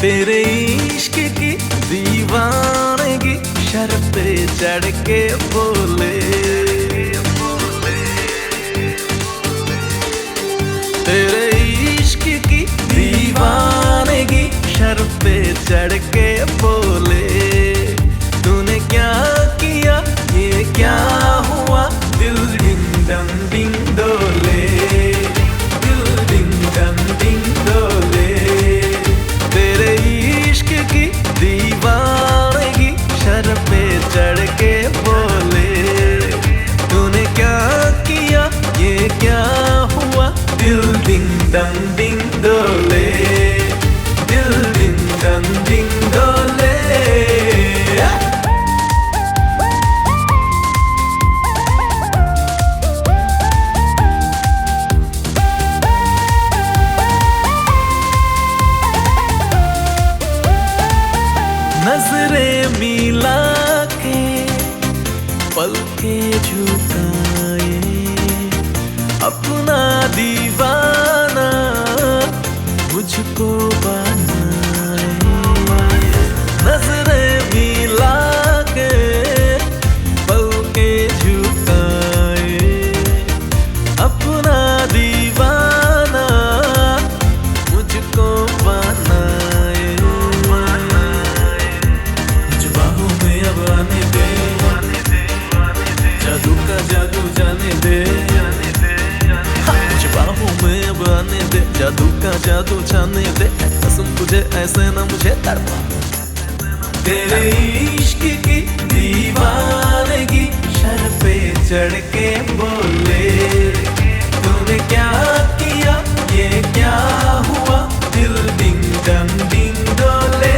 तेरे इश्क की दीवानगी शर पे चढ़ के बोले, तेरे इश्क की दीवानगी शर पे चढ़ के बोले, तूने क्या किया ये क्या हुआ, दिल डिंग डंग डिंग डोले, दिल डिंग डंग डिंग डोले। तेरे इश्क की दीवानगी शर पे चढ़ के बोले, तूने क्या किया ये क्या हुआ, दिल डिंग डंग डिंग डोले, दिल डिंग डंग डिंग डोले। नजरें मिला के पलके झुकाए, अपना दीवाना मुझको बनाए। नजरें मिला के पलके झुकाए, अपना दीवाना मुझको बनाए। मुझ बाहों में अब आने दे, जादू का जादू जाने दे, मुझ बाहों में अब आने दे, जादू का जादू जाने दे। कसम तुझे ऐसे ना मुझे तड़पा, तेरे इश्क की दीवानगी शर पे चढ़ के बोले, तूने क्या किया ये क्या हुआ, दिल डिंग डंग डिंग डोले।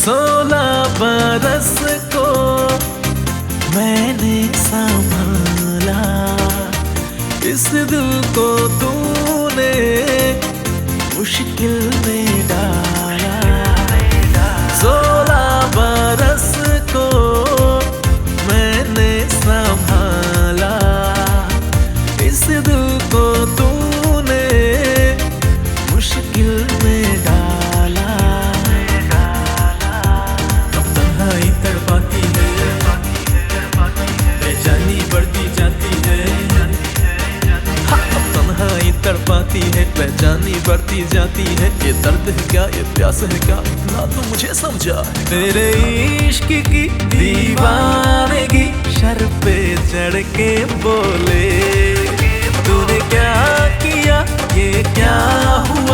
सोलह बरस को मैंने संभाला, इस दिल को तूने मुश्किल में डाला। 16 बरस को मैंने संभाला, इस दिल को तूने मुश्किल में डाला। तड़पाती है, बेचैनी बढ़ती जाती है, अब तन्हाई तड़पाती है, बेचैनी बढ़ती जाती है। ये दर्द है क्या ये प्यास है क्या, इतना तो मुझे समझा। तेरे इश्क की दीवानगी शर पे चढ़ के बोले, तूने क्या किया ये क्या हुआ,